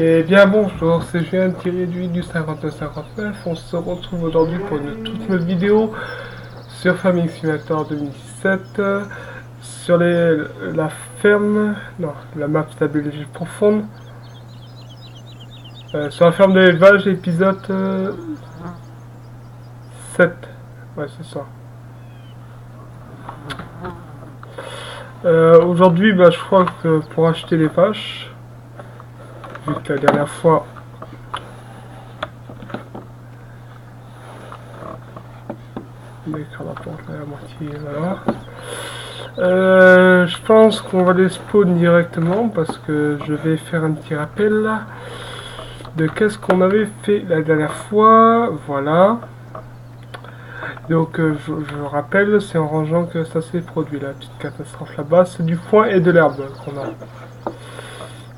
Eh bien bonjour, c'est Julien Thierry du 5959. On se retrouve aujourd'hui pour une toute nouvelle vidéo sur Farming Simulator 2017, sur la ferme, non, la map de la Belgique profonde, sur la ferme de l'élevage, épisode 7. Ouais, c'est ça. Aujourd'hui, bah, je crois que pour acheter les vaches, vu que la dernière fois la porte à la moitié, voilà. Je pense qu'on va les spawn directement parce que je vais faire un petit rappel là, de qu'est-ce qu'on avait fait la dernière fois. Voilà. Donc je rappelle, c'est en rangeant que ça s'est produit la petite catastrophe là-bas. C'est du foin et de l'herbe qu'on a.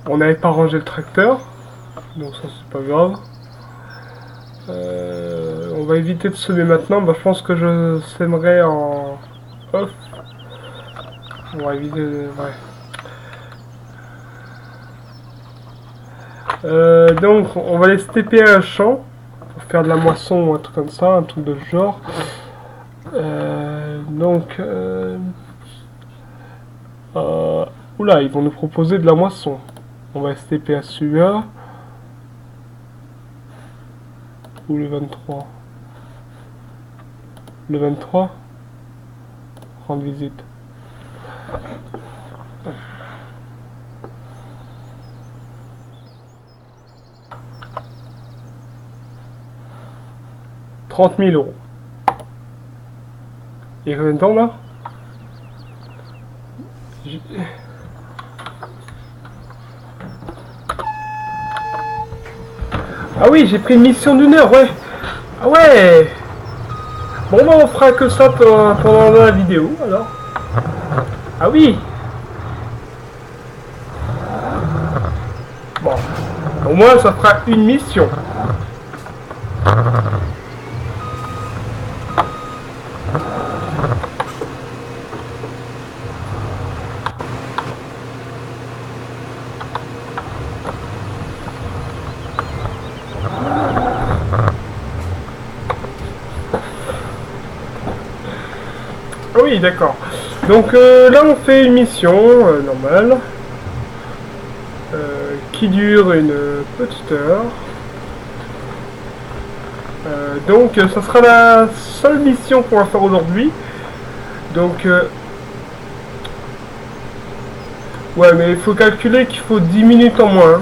On n'avait pas rangé le tracteur, donc ça c'est pas grave. On va éviter de semer maintenant. Bah, je pense que je sèmerai en off. On va éviter. Ouais. Donc on va laisser TP un champ pour faire de la moisson ou un truc comme ça, un truc de ce genre. Oula, ils vont nous proposer de la moisson. On va STP à celui-là. Ou le 23. Le 23. Rendre visite. €30 000. Et combien de temps là? Ah oui, j'ai pris une mission d'une heure, ouais. Ah ouais. Bon, bah, on fera que ça pendant la vidéo, alors. Ah oui. Bon, au moins ça fera une mission. Ah oui, d'accord. Donc là, on fait une mission normale qui dure une petite heure. Donc, ça sera la seule mission qu'on va faire aujourd'hui. Donc, ouais, mais il faut calculer qu'il faut 10 minutes en moins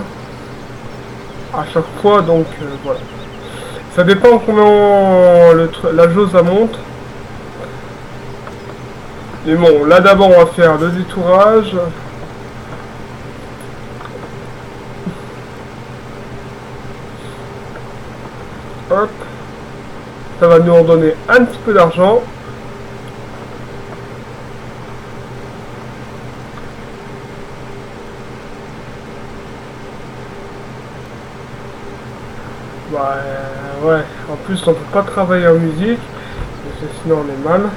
à chaque fois. Donc, voilà. Ça dépend comment la jauge monte. Mais bon, là d'abord on va faire le détourage. Hop. Ça va nous en donner un petit peu d'argent. Bah ouais, en plus on peut pas travailler en musique, parce que sinon on est mal.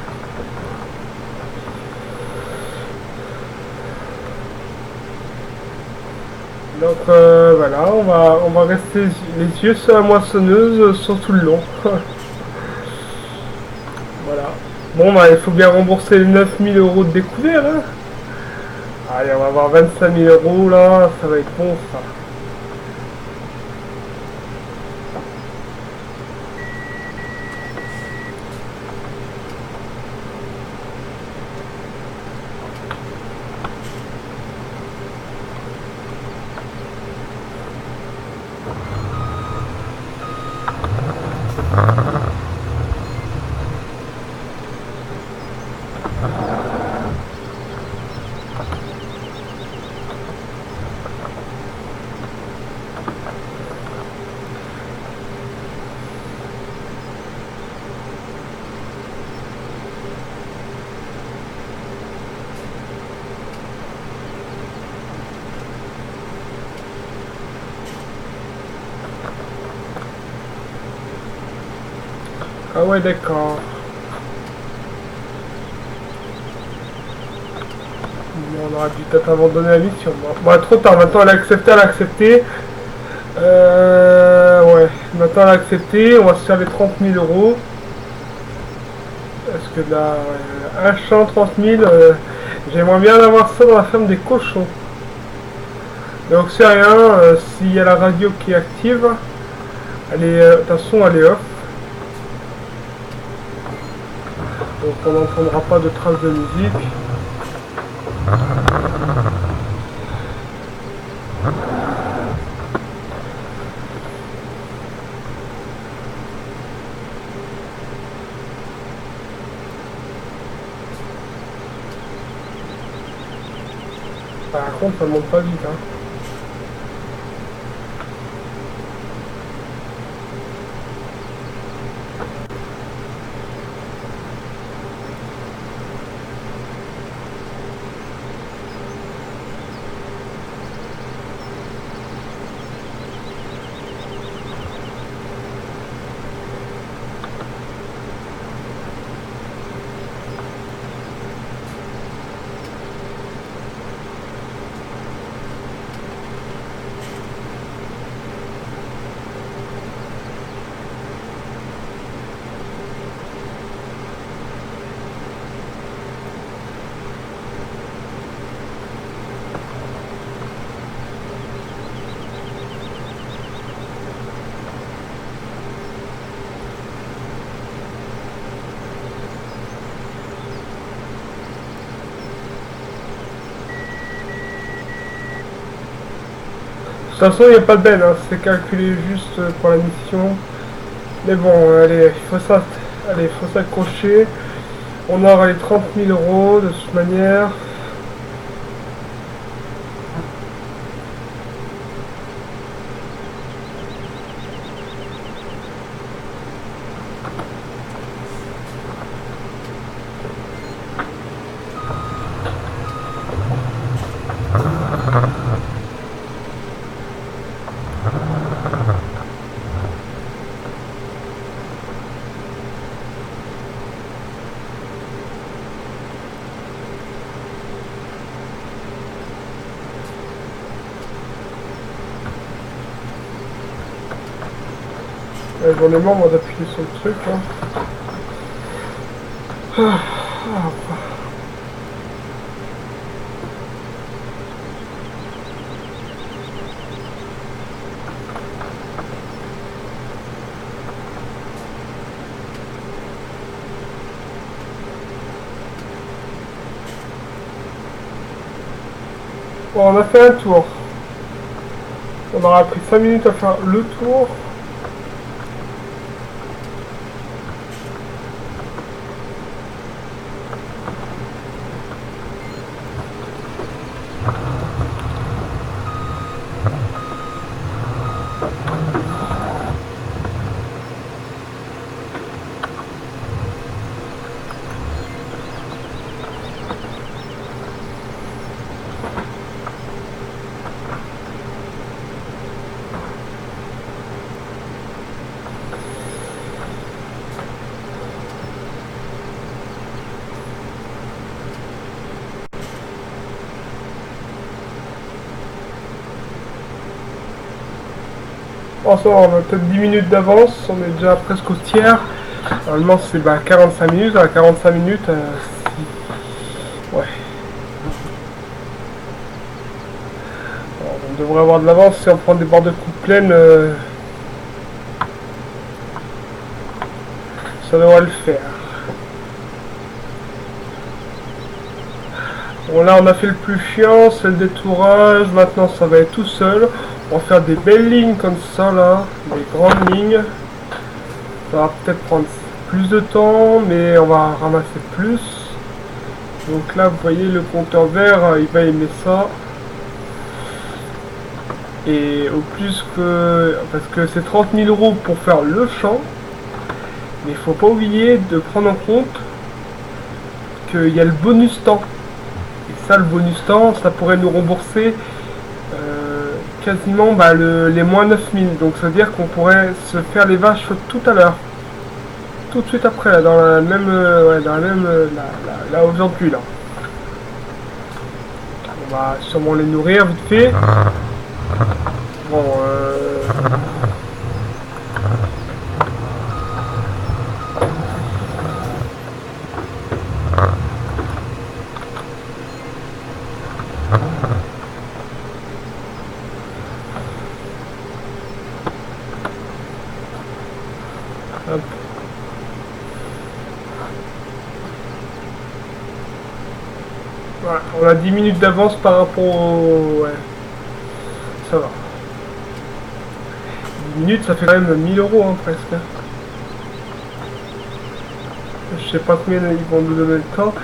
Donc voilà, on va rester les yeux sur la moissonneuse sur tout le long. Voilà. Bon bah il faut bien rembourser les 9 000 € de découvert. Hein. Allez, on va avoir 25 000 € là, ça va être bon ça. Ah ouais, d'accord. On aurait dû peut-être abandonner la mission. Bon, trop tard, maintenant elle a accepté, elle a accepté. Ouais, maintenant on a accepté, on va se faire les 30 000 euros. Parce que là, un champ, 30 000, j'aimerais bien avoir ça dans la ferme des cochons. Donc c'est rien, s'il y a la radio qui est active, elle est, de toute façon elle est off. Donc on n'entendra pas de traces de musique. Par contre ça monte pas vite, hein. De toute façon, il n'y a pas de belle, hein. C'est calculé juste pour la mission. Mais bon, allez, il faut s'accrocher. On aura les 30 000 euros de toute manière. J'en ai marre moi d'appuyer sur le truc là. Bon, on a fait un tour. On aura pris 5 minutes à faire le tour. Bon, ça, on a peut-être 10 minutes d'avance, on est déjà presque au tiers. Normalement, c'est 45 minutes. À 45 minutes, ouais. Alors, on devrait avoir de l'avance si on prend des bords de coupe pleine. Ça devrait le faire. Bon, là, on a fait le plus chiant, c'est le détourage. Maintenant, ça va être tout seul. On va faire des belles lignes comme ça là, des grandes lignes. Ça va peut-être prendre plus de temps, mais on va ramasser plus. Donc là, vous voyez, le compteur vert, il va aimer ça. Et au plus que... Parce que c'est 30 000 euros pour faire le champ. Mais il faut pas oublier de prendre en compte qu'il y a le bonus temps. Et ça, le bonus temps, ça pourrait nous rembourser quasiment les moins 9000. Donc ça veut dire qu'on pourrait se faire les vaches tout à l'heure. Tout de suite après, là, dans la même... là aujourd'hui, là. On va sûrement les nourrir vite fait. Bon, On a 10 minutes d'avance par rapport au... Ouais, ça va. 10 minutes, ça fait quand même 1000 euros, hein, presque. Je sais pas combien ils vont nous donner le temps.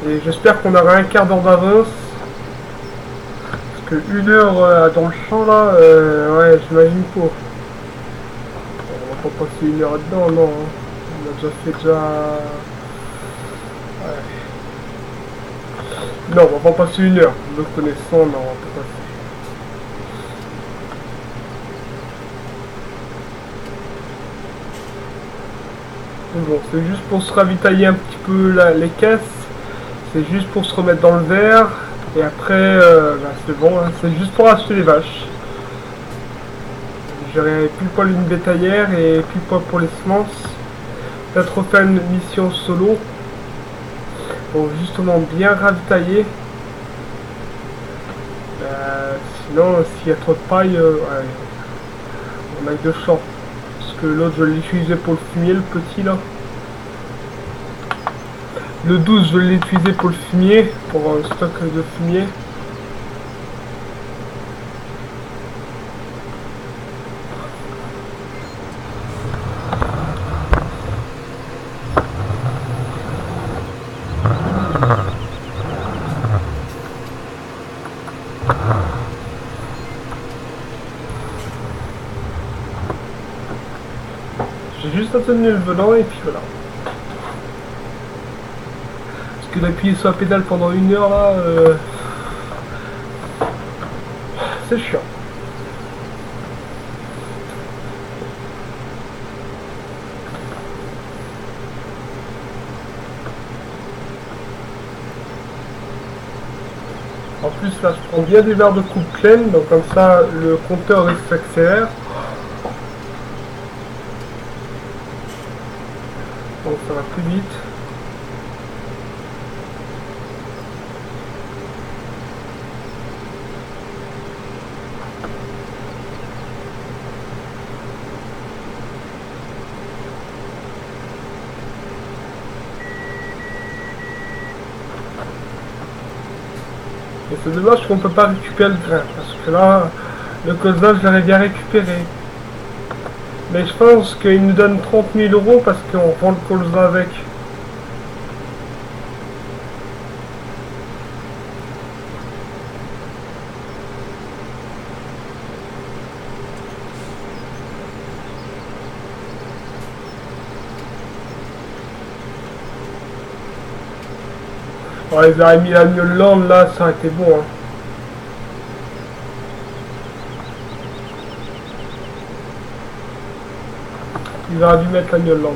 Et j'espère qu'on aura un quart d'heure d'avance. Parce que 1 heure dans le champ, là, ouais, j'imagine pas. On va pas passer 1 heure dedans, non. Hein. On a déjà fait déjà... Ouais. Non, on va pas passer 1 heure. Me connaissant, non, on va pas passer. Bon, c'est juste pour se ravitailler un petit peu les caisses. C'est juste pour se remettre dans le verre. Et après, bah, c'est bon, hein, c'est juste pour acheter les vaches. J'aurai plus poil une bétaillère et plus poil pour les semences. Peut-être refaire une mission solo. Pour justement bien ravitailler. Sinon, s'il y a trop de paille, ouais, on a que 2 champs. Parce que l'autre, je l'ai utilisé pour le fumier, le petit là. Le 12, je l'ai utilisé pour le fumier, pour un stock de fumier. J'ai juste attendu le volant et puis voilà. Parce que d'appuyer sur la pédale pendant 1 heure là, c'est chiant. En plus là je prends bien des verres de coupe pleine, donc comme ça le compteur s'accélère. Donc ça va plus vite. Et c'est dommage qu'on peut pas récupérer le grain, parce que là, le colza, je l'aurais bien récupéré. Mais je pense qu'il nous donne 30 000 euros parce qu'on vend le colza avec. Ouais, ils auraient mis l'agneau de l'Inde là, ça aurait été bon. Hein. Ils auraient dû mettre l'agneau de l'Inde.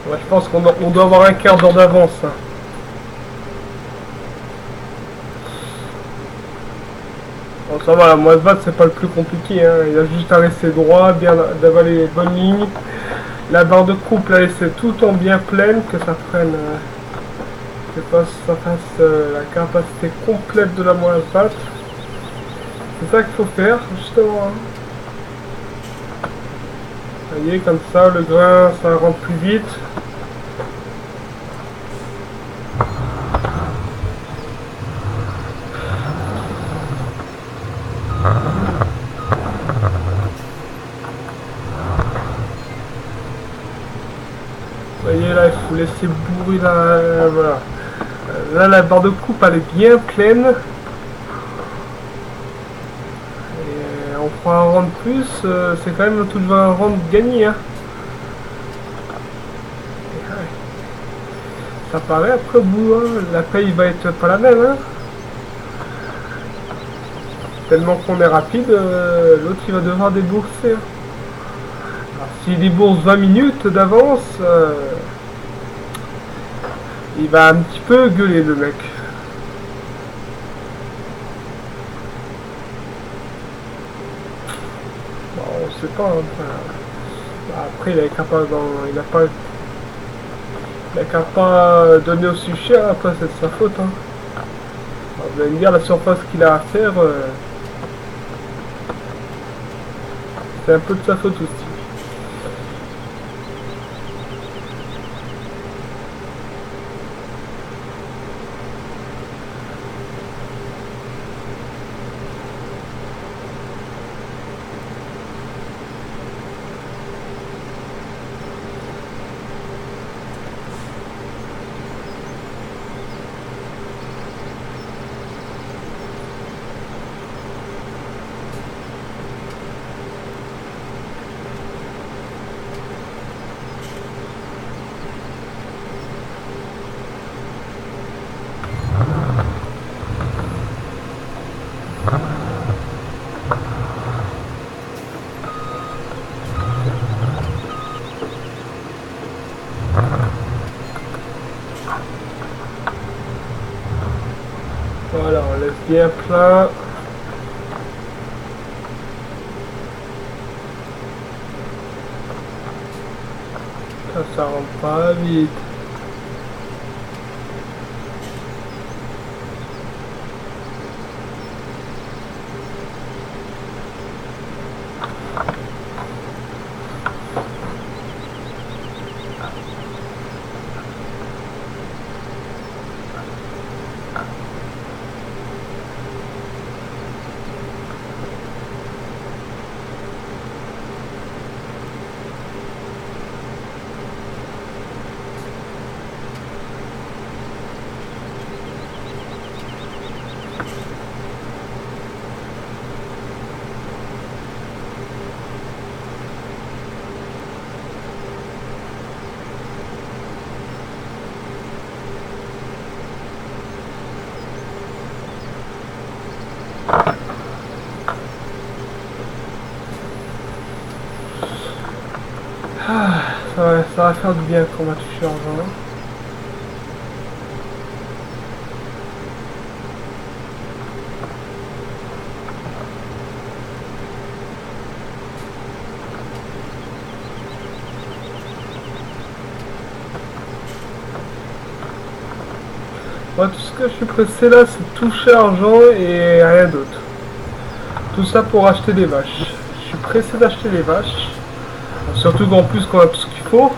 Ouais, je pense qu'on doit avoir un quart d'heure d'avance. Hein. Bon, ça va, la moelle vatte, c'est pas le plus compliqué. Hein. Il y a juste à rester droit, bien d'avaler les bonnes lignes. La barre de couple, la laisser tout en bien pleine, que ça prenne. Que ça fasse la capacité complète de la moelle vatte. C'est ça qu'il faut faire, justement. Hein. Vous voyez, comme ça, le grain, ça rentre plus vite. laisser bourrer la... voilà. Là, la barre de coupe, elle est bien pleine. Et on prend un rang de plus, c'est quand même toujours un rang de gagné. Hein. Ça paraît après au bout, hein, la paye va être pas la même. Hein. Tellement qu'on est rapide, l'autre il va devoir débourser. Hein. S'il débourse 20 minutes d'avance, il va un petit peu gueuler le mec. Bon, on sait pas. Hein, après, il est capable, il a qu'à pas donner aussi cher. Après, c'est de sa faute. Hein. Alors, vous allez me dire la surface qu'il a à faire, c'est un peu de sa faute aussi. Voilà, on laisse bien plein. Ça rentre pas vite. Ah, ça va faire du bien qu'on va toucher l'argent. Moi, tout ce que je suis pressé là, c'est toucher l'argent et rien d'autre. Tout ça pour acheter des vaches. Je suis pressé d'acheter des vaches. Surtout qu'en plus qu'on a tout ce qu'il faut.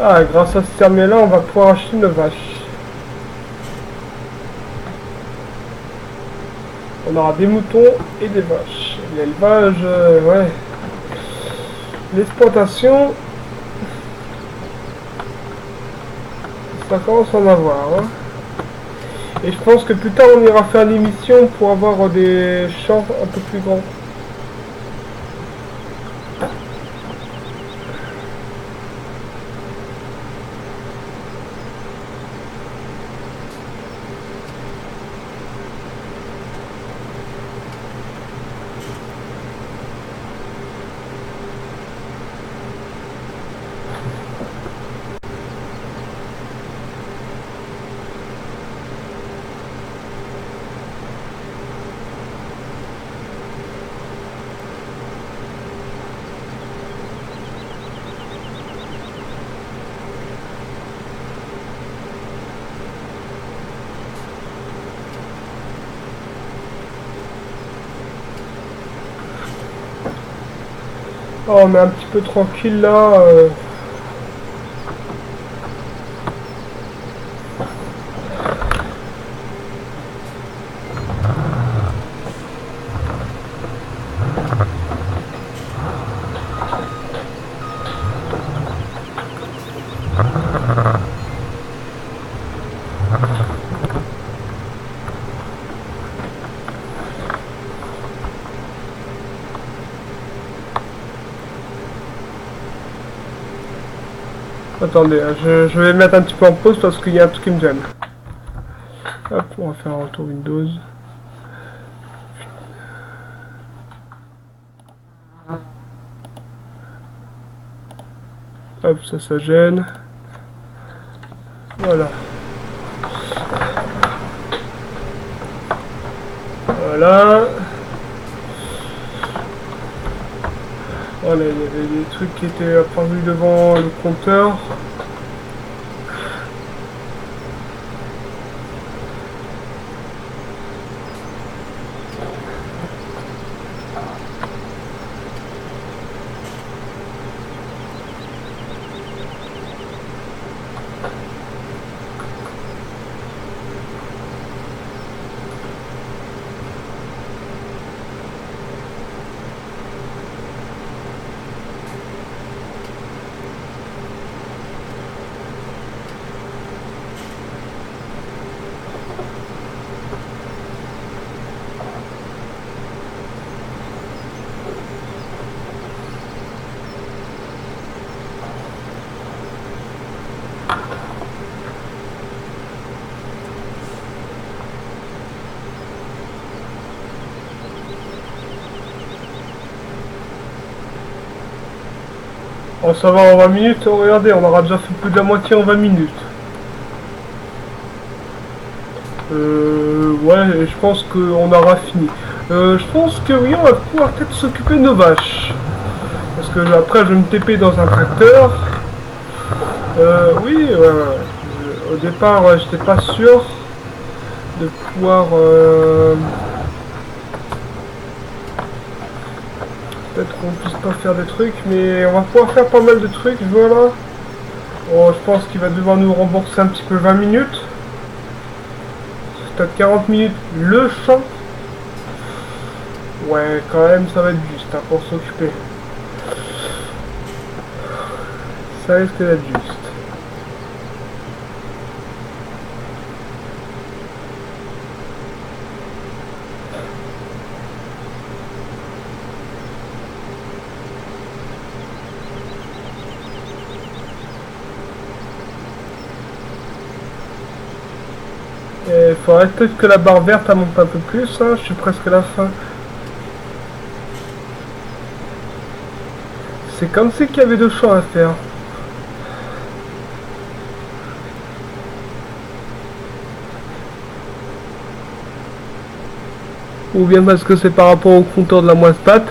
Ah, grâce à ce terminal-là, on va pouvoir acheter une vache. On aura des moutons et des vaches. L'élevage, ouais. L'exploitation, ça commence à en avoir. Hein. Et je pense que plus tard, on ira faire l'émission pour avoir des champs un peu plus grands. Oh, on est un petit peu tranquille là. Attendez, hein, je vais mettre un petit peu en pause parce qu'il y a un truc qui me gêne. Hop, on va faire un retour Windows. Hop, ça gêne. Voilà. Voilà. Voilà, il y avait des trucs qui étaient apparus devant le compteur. Oh, ça va en 20 minutes, oh, regardez, on aura déjà fait plus de la moitié en 20 minutes. Ouais, je pense qu'on aura fini. Je pense que oui, on va pouvoir peut-être s'occuper de nos vaches. Parce que après, je vais me TP dans un tracteur. Oui, au départ, j'étais pas sûr de pouvoir... peut-être qu'on puisse pas faire des trucs, mais on va pouvoir faire pas mal de trucs, voilà. Bon, je pense qu'il va devoir nous rembourser un petit peu 20 minutes. Peut-être 40 minutes le champ. Ouais, quand même, ça va être juste hein, pour s'occuper. Ça risque d'être juste. Il faudrait peut-être que la barre verte elle monte un peu plus, hein. Je suis presque à la fin. C'est comme si qu'il y avait deux champs à faire. Ou bien parce que c'est par rapport au compteur de la moisse-patte.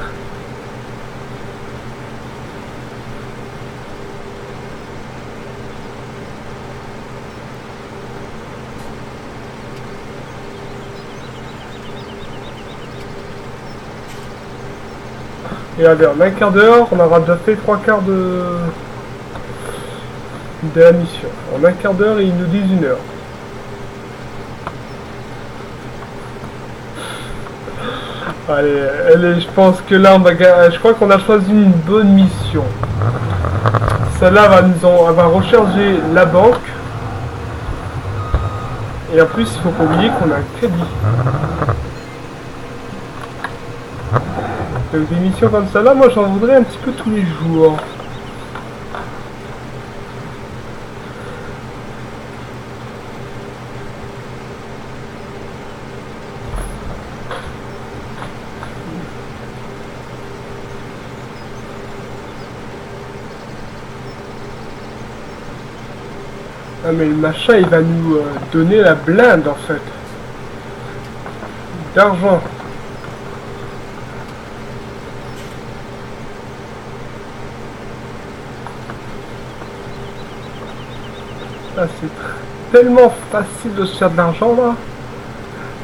Et allez, en un quart d'heure, on aura déjà fait 3 quarts de la mission. En un quart d'heure, ils nous disent 1 heure. Allez, je pense que là, on va je crois qu'on a choisi une bonne mission. Celle-là elle va recharger la banque. Et en plus, il faut pas oublier qu'on a un crédit. Donc des missions comme ça là, moi j'en voudrais un petit peu tous les jours. Ah mais le machin il va nous donner la blinde en fait. D'argent. Ah c'est tellement facile de se faire de l'argent là.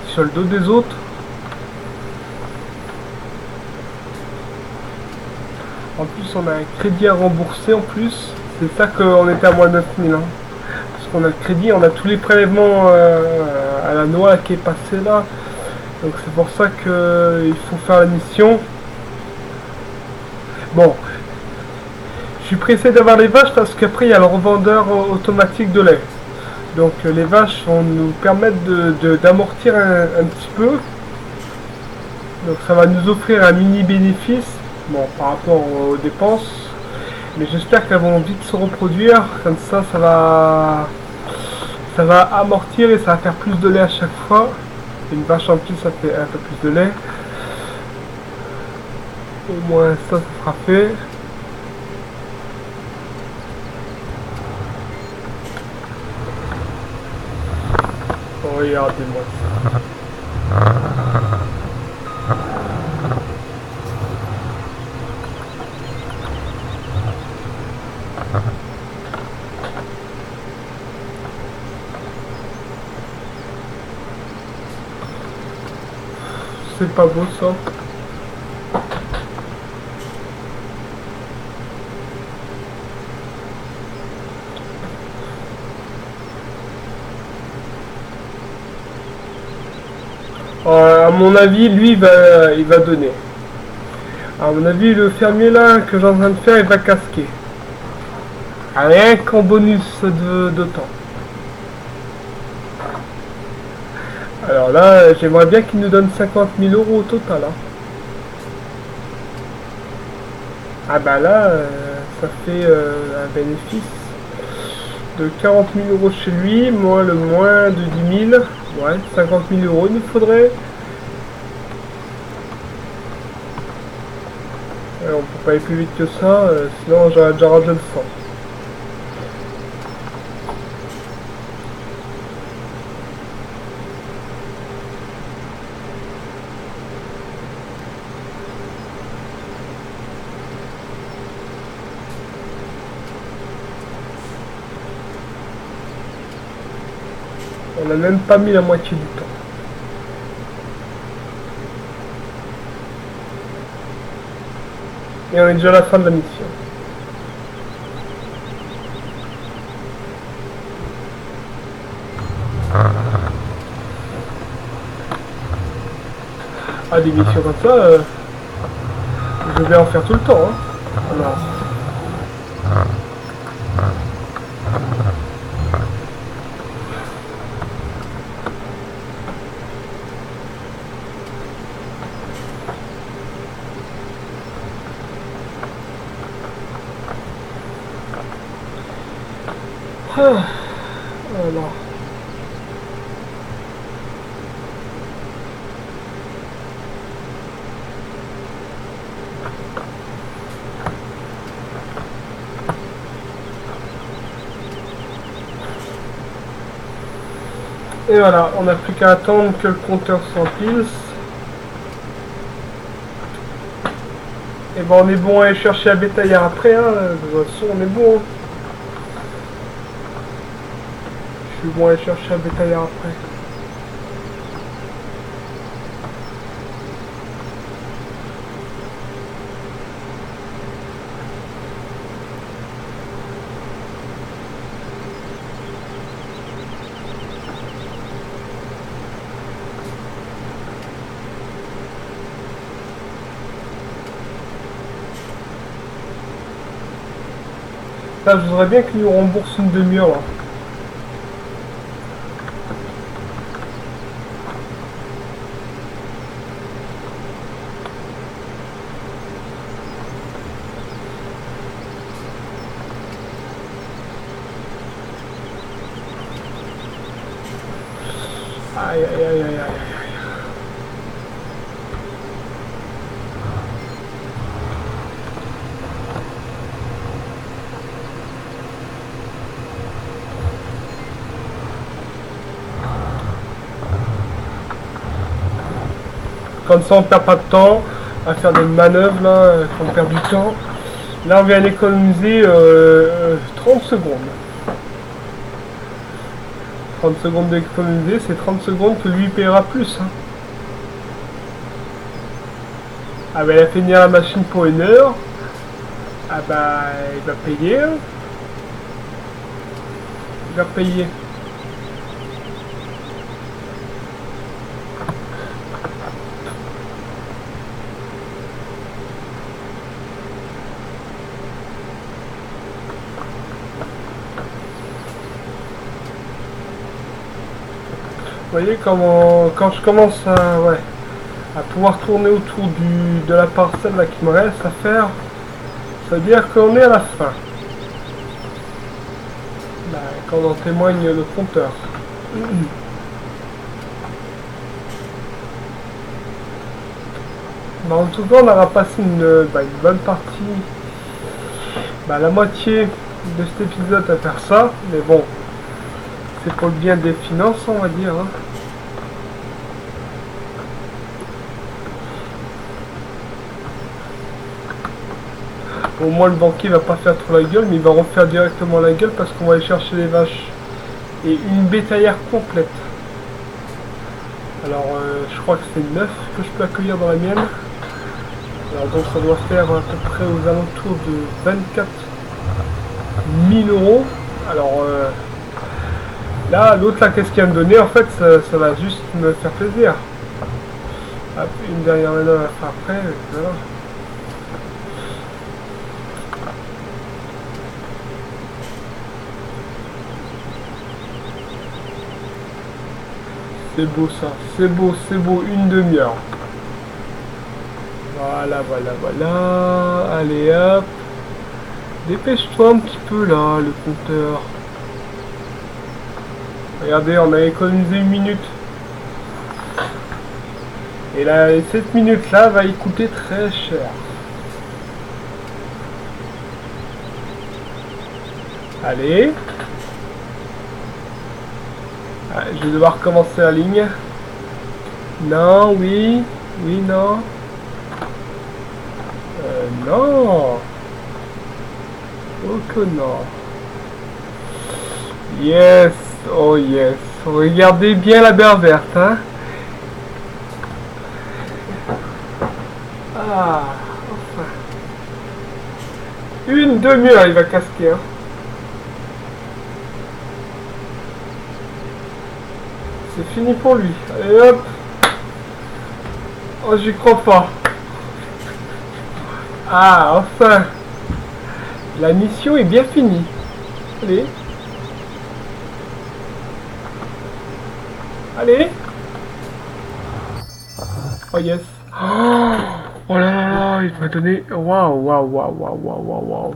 Sur le dos des autres. En plus, on a un crédit à rembourser en plus. C'est ça qu'on était à moins de 9000. Hein. Parce qu'on a le crédit, on a tous les prélèvements à la noix qui est passé là. Donc c'est pour ça qu'il faut faire la mission. Bon, je suis pressé d'avoir les vaches parce qu'après il y a le revendeur automatique de lait. Donc les vaches vont nous permettre d'amortir un petit peu. Donc ça va nous offrir un mini bénéfice, bon, par rapport aux dépenses. Mais j'espère qu'elles vont vite se reproduire. Comme ça, ça va amortir et ça va faire plus de lait à chaque fois. Une vache en plus, ça fait un peu plus de lait. Au moins ça sera fait. Regardez-moi ça. C'est pas beau ça. À mon avis, lui, il va donner. À mon avis, le fermier là que j'ai en train de faire, il va casquer. Rien qu'en bonus de temps. Alors là, j'aimerais bien qu'il nous donne 50 000 € au total. Hein. Ah bah là, ça fait un bénéfice de 40 000 € chez lui, moins le moins de 10 000. Ouais, 50 000 € il nous faudrait. On peut pas aller plus vite que ça, sinon j'aurais déjà rangé le sang. On n'a même pas mis la moitié du temps. Et on est déjà à la fin de la mission. Ah, des missions comme ça, je vais en faire tout le temps. Hein. Alors. Alors. Et voilà, on n'a plus qu'à attendre que le compteur s'emplisse. Et ben on est bon à aller chercher la bétaillère après, hein. De toute façon on est bon. Hein. Je suis bon à aller chercher la bétaillère après. Là, je voudrais bien qu'il nous rembourse une demi-heure là. Aïe aïe aïe aïe aïe aïe. Comme ça on perd pas de temps à faire des manœuvres là, on perd du temps. Là on vient d'économiser 30 secondes. 30 secondes d'économiser, c'est 30 secondes que lui paiera plus. Hein. Ah ben elle a fait venir la machine pour 1 heure. Ah bah, il va payer. Hein. Il va payer. Vous voyez comment, quand je commence à pouvoir tourner autour de la parcelle là qui me reste à faire, ça veut dire qu'on est à la fin. Bah, quand on témoigne le compteur. Bah, en tout cas, on aura passé une bonne partie, la moitié de cet épisode à faire ça, mais bon, c'est pour le bien des finances, on va dire. Hein. Au moins le banquier va pas faire trop la gueule, mais il va refaire directement la gueule parce qu'on va aller chercher les vaches. Et une bétaillère complète. Alors je crois que c'est 9 que je peux accueillir dans la mienne. Alors donc ça doit faire à peu près aux alentours de 24 000 euros. Alors là, l'autre là, qu'est-ce qu'il va me donner? En fait, ça va juste me faire plaisir. Hop, une dernière manœuvre à faire après, voilà. C'est beau ça, c'est beau, une demi-heure. Voilà, allez hop. Dépêche-toi un petit peu là, le compteur. Regardez, on a économisé 1 minute. Et là, cette minute là va y coûter très cher. Allez. Ah, je vais devoir recommencer la ligne. Non, oui, non. Non. Oh que non. Yes, oh yes. Regardez bien la berre verte, hein. Ah, enfin. Une demi-heure, il va casquer, hein. C'est fini pour lui. Allez hop. Oh, j'y crois pas. Ah, enfin. La mission est bien finie. Allez. Allez. Oh yes. Oh là là, il m'a donné... Waouh.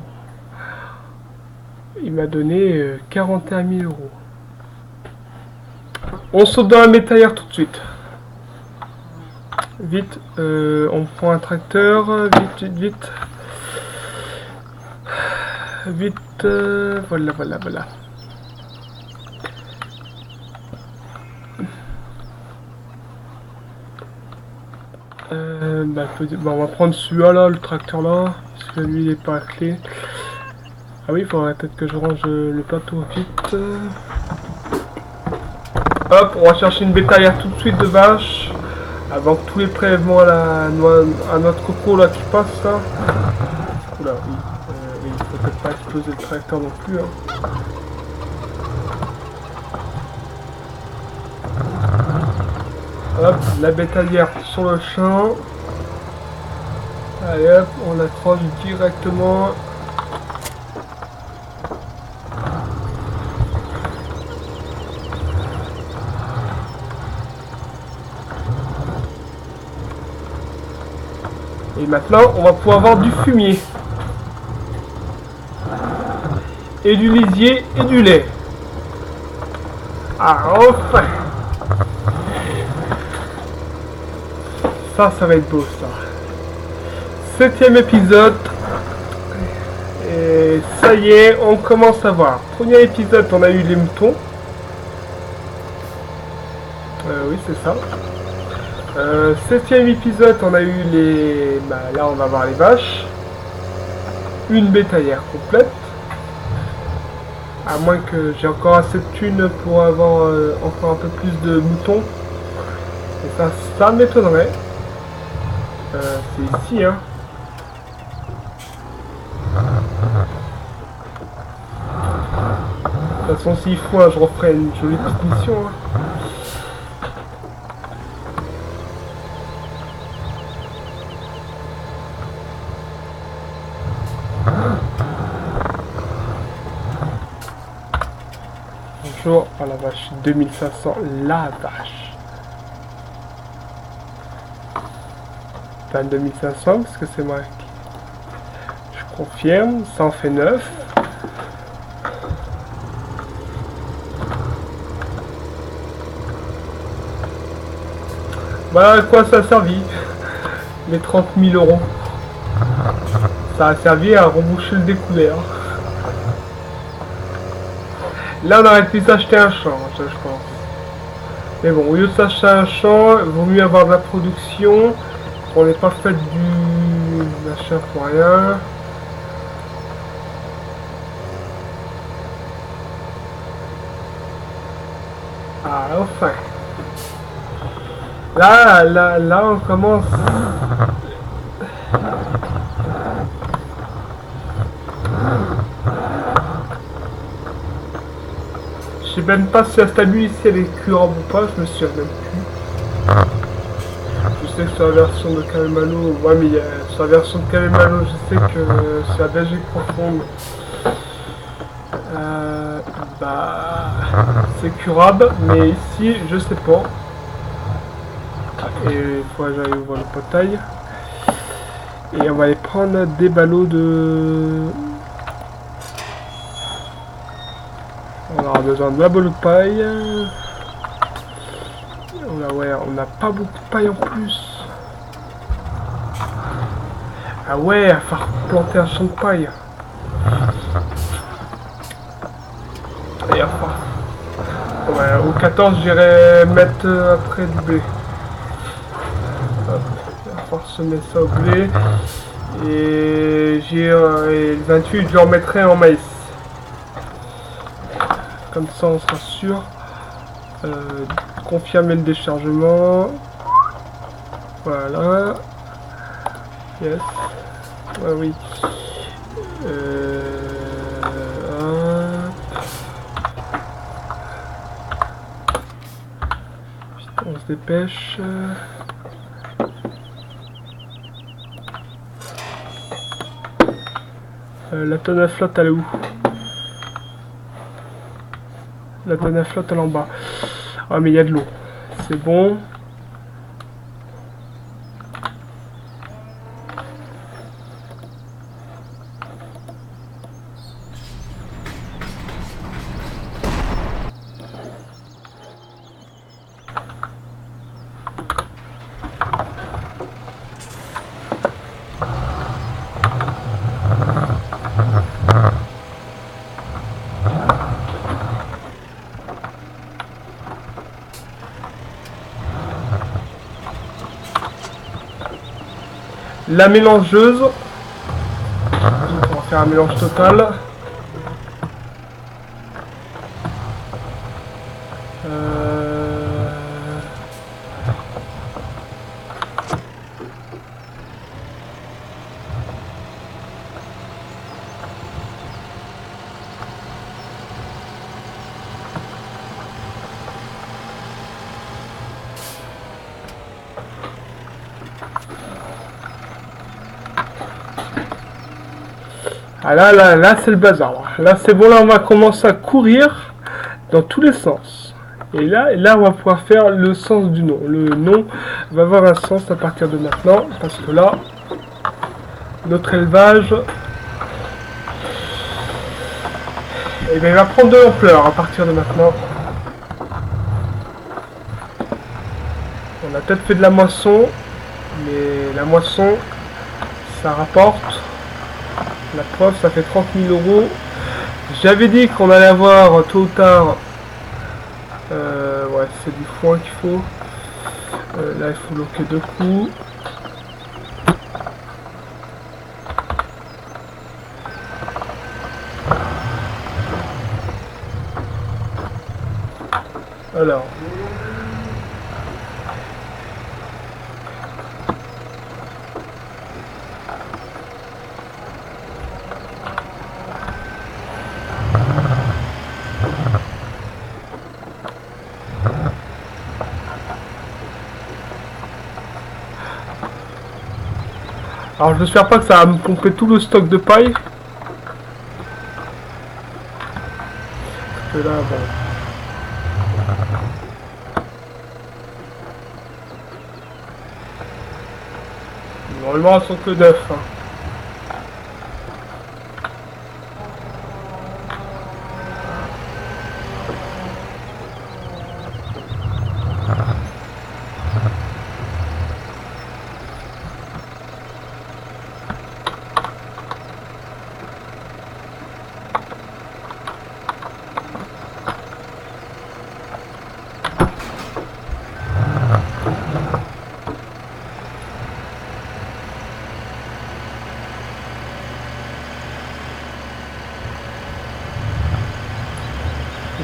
Il m'a donné 41 000 euros. On saute dans la métaillère tout de suite. Vite, on prend un tracteur. Vite. Voilà. On va prendre celui-là, là, le tracteur là, parce que lui il est pas à clé. Ah oui, il faudrait peut-être que je range le plateau vite. Hop, on va chercher une bétaillère tout de suite de vache, avant que tous les prélèvements à notre coco là qui passe là. Oula, oui, il faut peut-être pas exploser le tracteur non plus. Hein. Hop, la bétaillère sur le champ. Allez hop, on la tranche directement. Et maintenant, on va pouvoir avoir du fumier. Et du lisier et du lait. Ah, enfin! Ça va être beau, ça. 7e épisode. Et ça y est, on commence à voir. Premier épisode, on a eu les moutons. Oui, c'est ça. 7e épisode, on a eu les... là, on va voir les vaches. Une bétaillère complète. À moins que j'ai encore assez de thunes pour avoir encore un peu plus de moutons. Et ça m'étonnerait. C'est ici, hein. toute façon, s'il faut, je referai une jolie petite mission. Hein. Bonjour, oh la vache, 2500, la vache. 22500 parce que c'est moi qui... Je confirme, ça en fait 9. Voilà à quoi ça a servi, les 30 000 €. Ça a servi à reboucher le découvert. Là, on aurait pu s'acheter un champ, je pense. Mais bon, au lieu de s'acheter un champ, il vaut mieux avoir de la production. On n'est pas fait du machin pour rien. Ah, enfin. Là, on commence. Je sais même pas si la stabilité elle est curable ou pas, je me souviens même plus. Je sais que sur la version de Calemano, ouais mais sur la version de Calemano, je sais que sur la Belgique profonde, bah c'est curable, mais ici je sais pas. Et il faut que j'aille ouvrir le portail. Et on va aller prendre des ballots de... On aura besoin de la balle de paille. Ouais, on n'a pas beaucoup de paille en plus. Ah ouais, il va falloir planter un champ de paille. Et il va falloir... Ouais, au 14, j'irai mettre après du blé. Hop, il va falloir semer ça au blé. Et le 28, je le remettrai en maïs. Comme ça, on sera sûr. Confirmer le déchargement. Voilà. Yes. Ouais, oui. Putain, on se dépêche. La tonne à flotte, elle est où? La tonne à flotte, elle est en bas. Ah, mais il y a de l'eau. C'est bon. La mélangeuse. On va faire un mélange total. Ah là c'est le bazar. Là c'est bon, là on va commencer à courir dans tous les sens. Et là on va pouvoir faire le sens du nom. Le nom va avoir un sens à partir de maintenant. Parce que là, notre élevage, eh bien, il va prendre de l'ampleur à partir de maintenant. On a peut-être fait de la moisson, mais la moisson, ça rapporte. La preuve, ça fait 30 000 €. J'avais dit qu'on allait avoir tôt ou tard. Ouais, c'est du foin qu'il faut. Là, il faut bloquer 2 coups. Alors. Alors j'espère pas que ça va me pomper tout le stock de paille. Parce que là, bon... Normalement, elles sont que 9. Hein.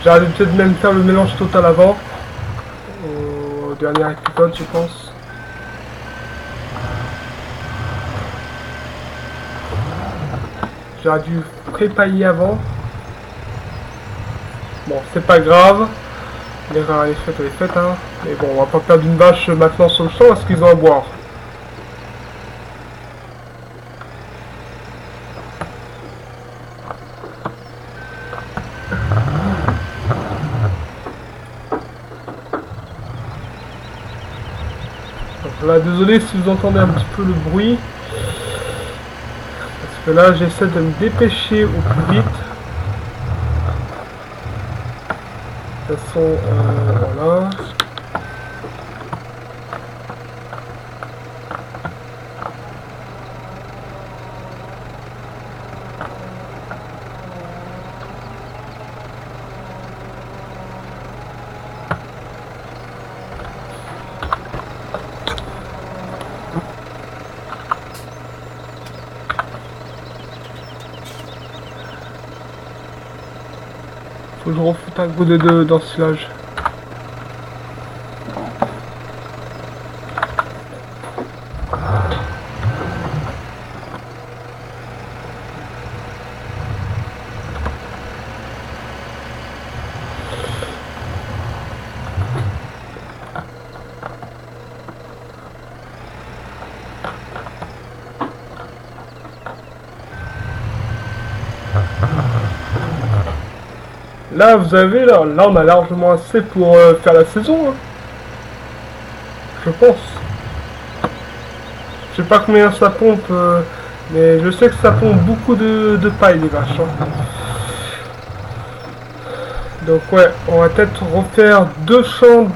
J'aurais peut-être même faire le mélange total avant. Au dernier épisode, je pense. J'aurais dû prépailler avant. Bon, c'est pas grave. L'erreur elle est faite, hein. Mais bon, on va pas perdre une vache maintenant sur le champ parce qu'ils ont à boire. Là, désolé si vous entendez un petit peu le bruit, parce que là j'essaie de me dépêcher au plus vite. De toute façon, voilà. Faut que je refoute un coup de deux dans ce village. Là, vous avez, là on a largement assez pour faire la saison. Hein. Je pense. Je sais pas combien ça pompe, mais je sais que ça pompe beaucoup de paille, les vaches. Hein. Donc ouais, on va peut-être refaire 2 champs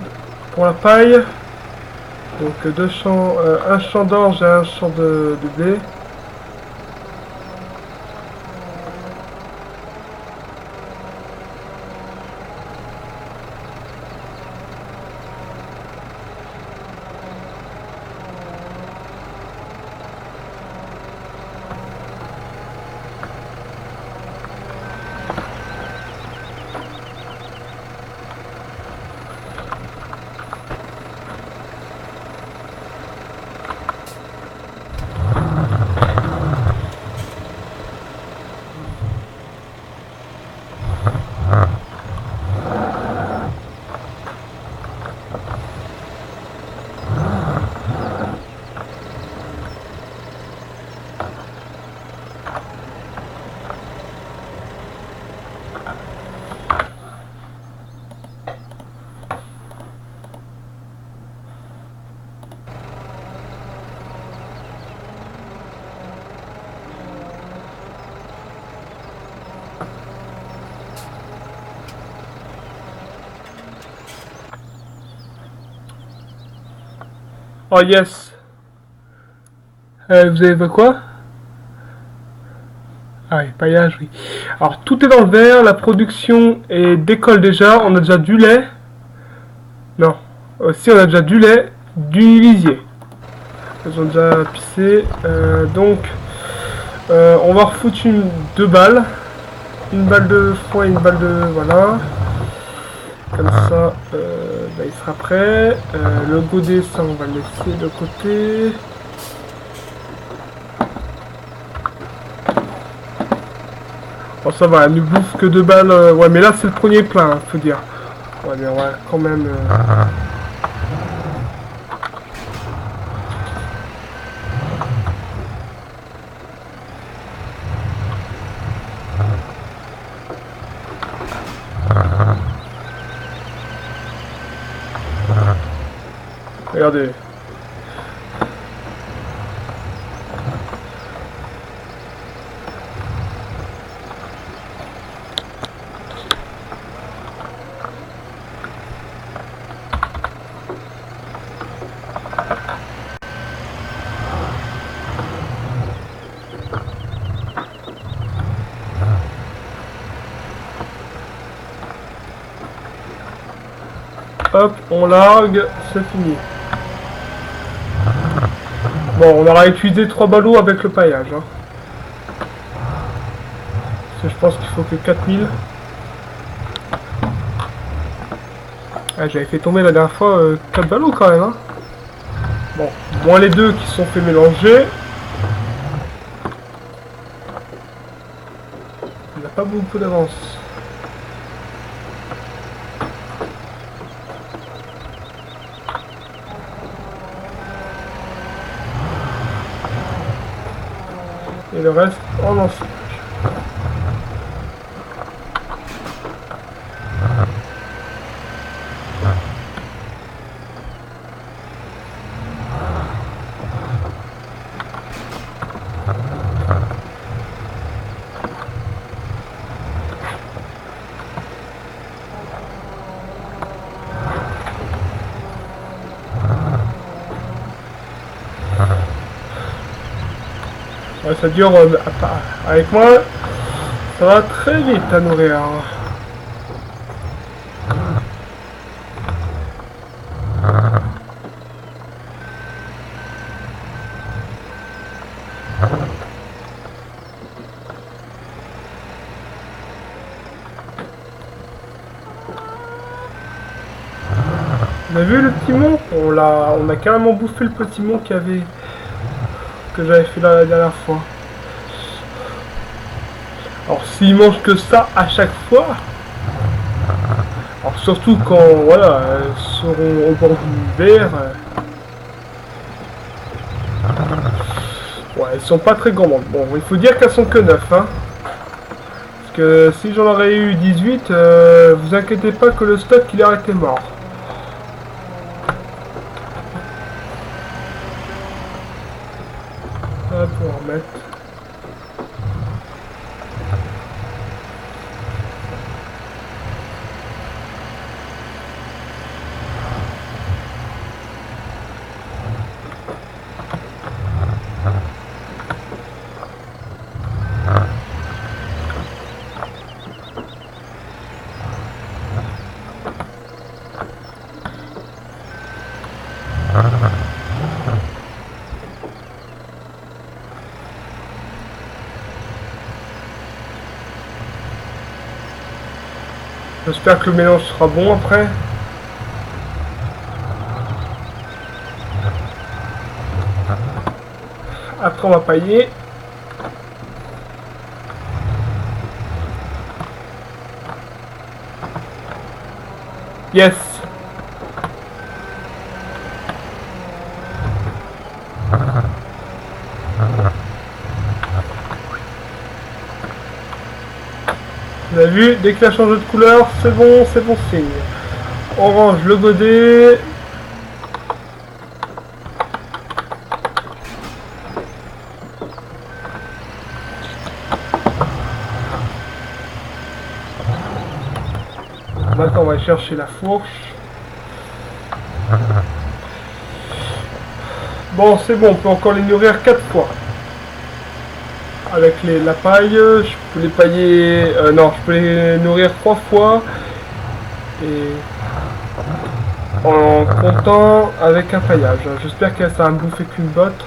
pour la paille. Donc 2 champs, un champ d'orge et un champ de blé. Oh yes. Vous avez fait quoi? Ah oui, paillage, oui. Alors tout est dans le vert, la production décolle déjà, on a déjà du lait. Non, aussi on a déjà du lait, du lisier. Ils ont déjà pissé. Donc on va refoutre 2 balles. Une balle de foin et une balle de... Voilà. Comme ça, bah, il sera prêt. Le godet, ça on va le laisser de côté. Bon ça va, elle ne bouffe que 2 balles. Ouais mais là c'est le premier plein, faut dire. Ouais mais on va quand même... Regardez. Hop, on largue, c'est fini. Bon, on aura utilisé 3 ballots avec le paillage. Hein. Parce que je pense qu'il faut que 4000. Ah, j'avais fait tomber la dernière fois 4 ballots quand même. Hein. Bon, moins les deux qui se sont fait mélanger. Il n'a pas beaucoup d'avance. Et le reste en ensemble. Ouais, ça dure avec moi, ça va très vite à nourrir. On a vu le timon? On a carrément bouffé le petit timon que j'avais fait la dernière fois. Alors s'ils mangent que ça à chaque fois, alors surtout quand voilà, elles seront au bord du verre, ouais, elles sont pas très gourmandes. Bon, il faut dire qu'elles sont que 9, hein. Parce que si j'en aurais eu 18, vous inquiétez pas que le stock il aurait été mort. Hop, on va remettre. J'espère que le mélange sera bon après. Après on va pailler. Yes. Vous avez vu, dès qu'il a changé de couleur, c'est bon signe. Orange, le godet. Maintenant, on va chercher la fourche. Bon, c'est bon, on peut encore les nourrir 4 fois. Avec la paille, je peux les pailler... non, je peux les nourrir 3 fois. Et... en comptant avec un paillage. J'espère que ça va me bouffer qu'une botte.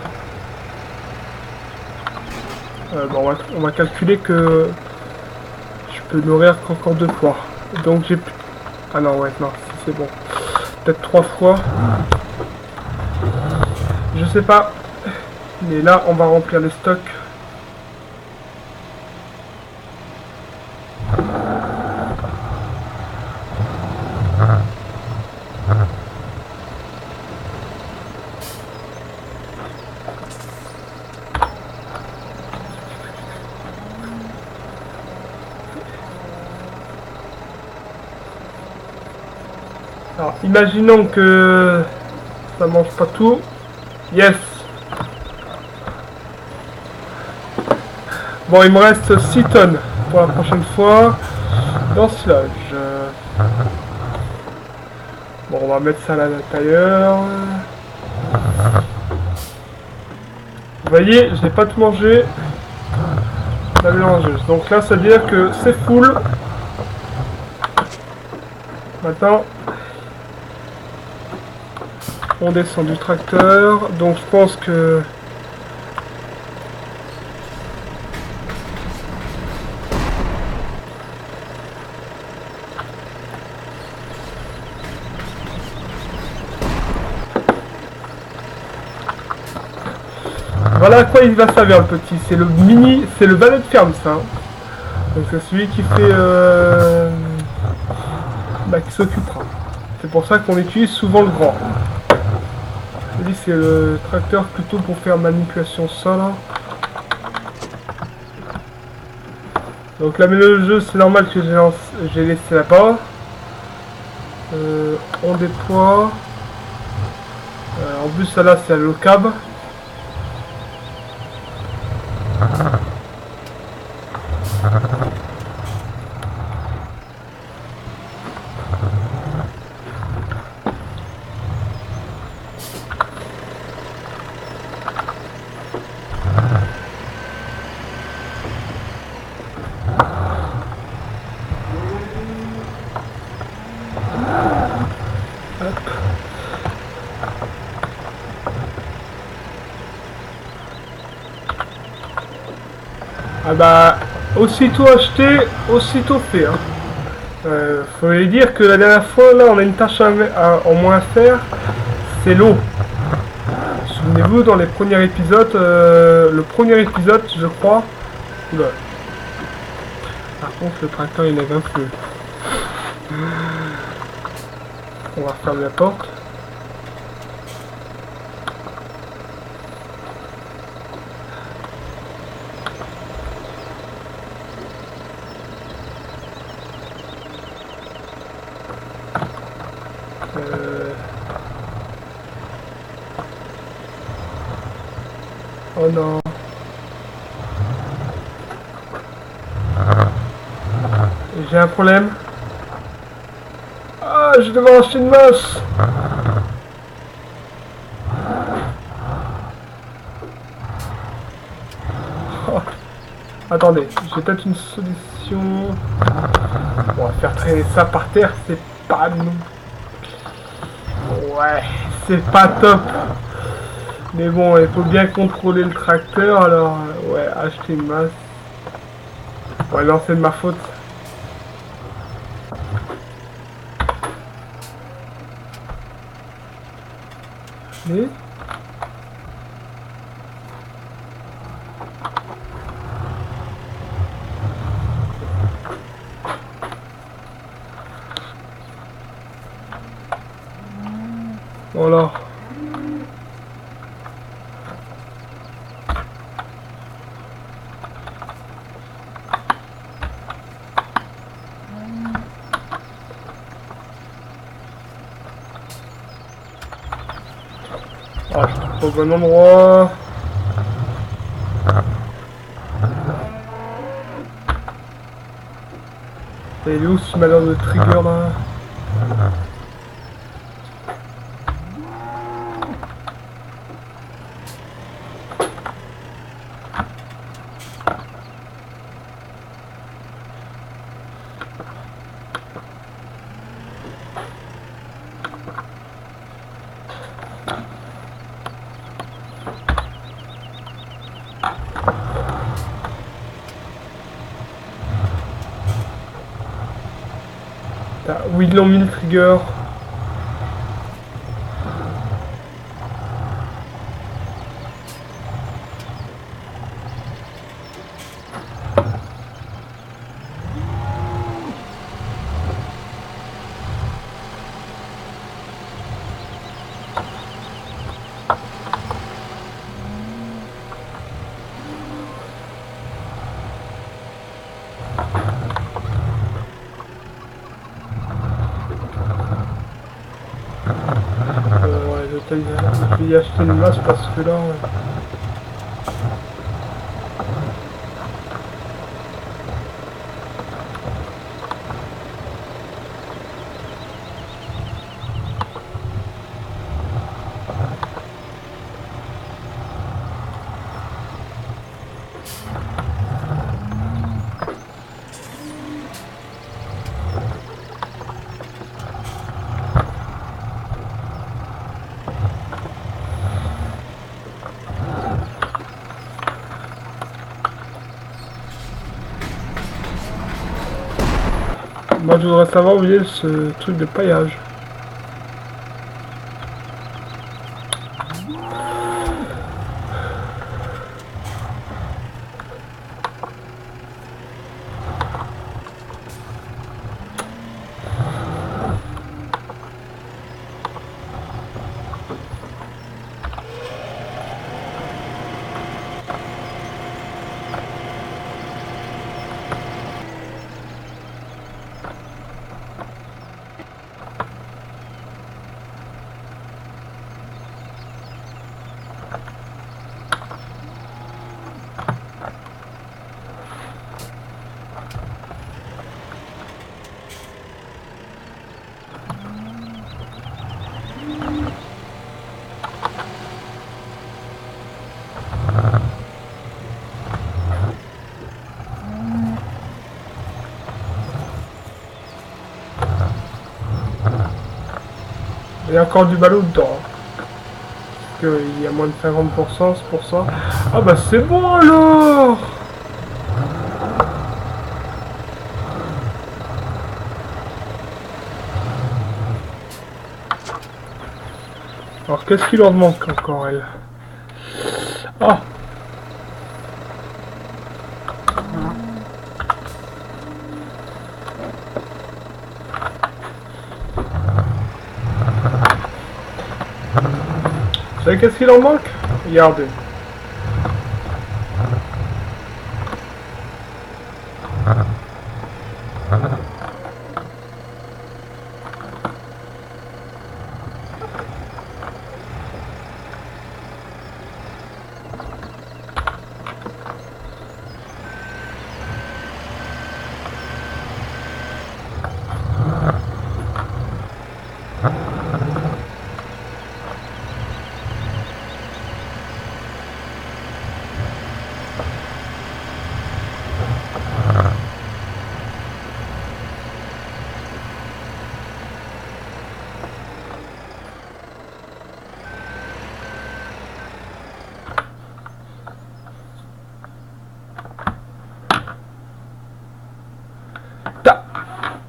Bon, on va calculer que je peux nourrir qu'encore 2 fois. Donc j'ai... Ah non, ouais, non, c'est bon. Peut-être 3 fois. Je sais pas. Mais là, on va remplir les stocks. Alors, imaginons que Ça mange pas tout. Yes. Bon, il me reste 6 tonnes pour la prochaine fois. D'ensilage. Bon, on va mettre ça à l'intérieur. Vous voyez, je n'ai pas tout mangé. La mélangeuse. Donc là, ça veut dire que c'est full. Maintenant, on descend du tracteur. Donc je pense que... Voilà à quoi il va servir le petit. C'est le mini, c'est le valet de ferme ça. Donc c'est celui qui fait... qui s'occupera. C'est pour ça qu'on utilise souvent le grand. Lui c'est le tracteur plutôt pour faire manipulation sol. Donc la mélangeuse c'est normal que j'ai laissé là-bas. On déploie. En plus celle-là c'est le câble. Ah bah, aussitôt acheté, aussitôt fait. Faut lui dire que la dernière fois, là, on a une tâche en moins à faire, c'est l'eau. Souvenez-vous, dans les premiers épisodes, le premier épisode, je crois, oula. Par contre, le tracteur, il n'avait un peu. On va fermer la porte. Oh non. J'ai un problème. Ah, je devais acheter une masse. Oh. Attendez, j'ai peut-être une solution. On va faire traîner ça par terre, c'est pas nous. Ouais, c'est pas top. Mais bon, il faut bien contrôler le tracteur, alors ouais, acheter une masse. Ouais, non, c'est de ma faute. Mais... Voilà. Ah, je suis au bon endroit. Et il est où ce malheur de trigger là? Où ils l'ont mis le trigger? je vais y acheter une masse parce que là... Moi je voudrais savoir où il est ce truc de paillage. Il y a encore du ballot dedans. Parce qu'il y a moins de 50%, c'est pour ça. Ah bah c'est bon alors. Alors qu'est-ce qu'il leur manque encore elle? Ah. Vous savez qu'est-ce qu'il en manque? Regardez.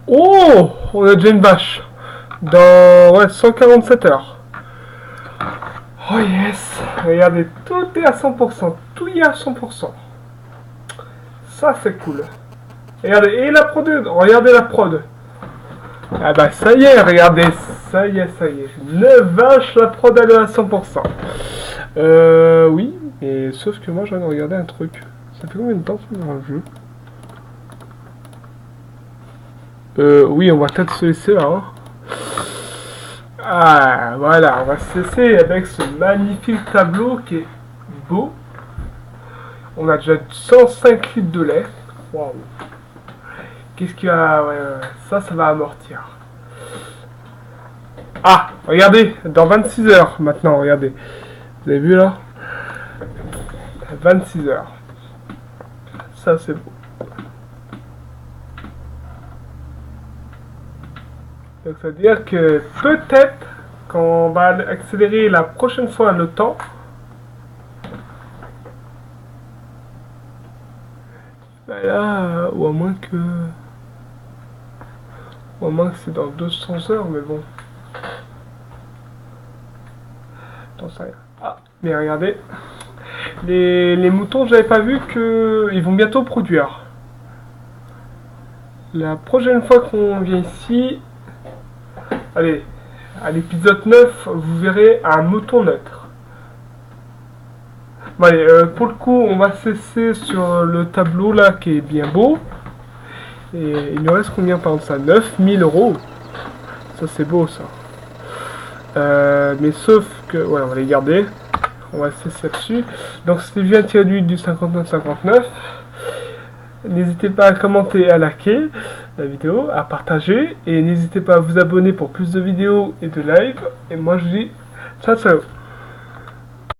Oh, on a déjà une vache. Dans ouais, 147 heures. Oh yes. Regardez, tout est à 100%. Tout y est à 100%. Ça, c'est cool. Regardez, et la prod. Regardez la prod. Ah bah ça y est, regardez. Ça y est, ça y est. 9 vaches, la prod elle est à 100%. Oui. Et sauf que moi, je viens de regarder un truc. Ça fait combien de temps que dans le jeu? Oui, on va peut-être se laisser là. Hein. Ah, voilà, on va se laisser avec ce magnifique tableau qui est beau. On a déjà 105 litres de lait. Waouh. Qu'est-ce qu'il y a? Ouais, ça va amortir. Ah, regardez, dans 26 heures maintenant, regardez. Vous avez vu là? 26 heures. Ça, c'est beau. Donc ça veut dire que peut-être quand on va accélérer la prochaine fois le temps, bah là, ou à moins que c'est dans 200 heures, mais bon. Attends, ça. Ah, mais regardez, les moutons, j'avais pas vu que ils vont bientôt produire. La prochaine fois qu'on vient ici. Allez, à l'épisode 9, vous verrez un mouton neutre. Bon, allez, pour le coup, on va cesser sur le tableau là qui est bien beau. Et il nous reste combien par exemple ça? 9000 €. Ça c'est beau ça. Mais sauf que, ouais, on va les garder. On va cesser là-dessus. Donc c'était bien tiré du 59-59. N'hésitez pas à commenter et à liker la vidéo, à partager. Et n'hésitez pas à vous abonner pour plus de vidéos et de lives. Et moi je vous dis ciao ciao.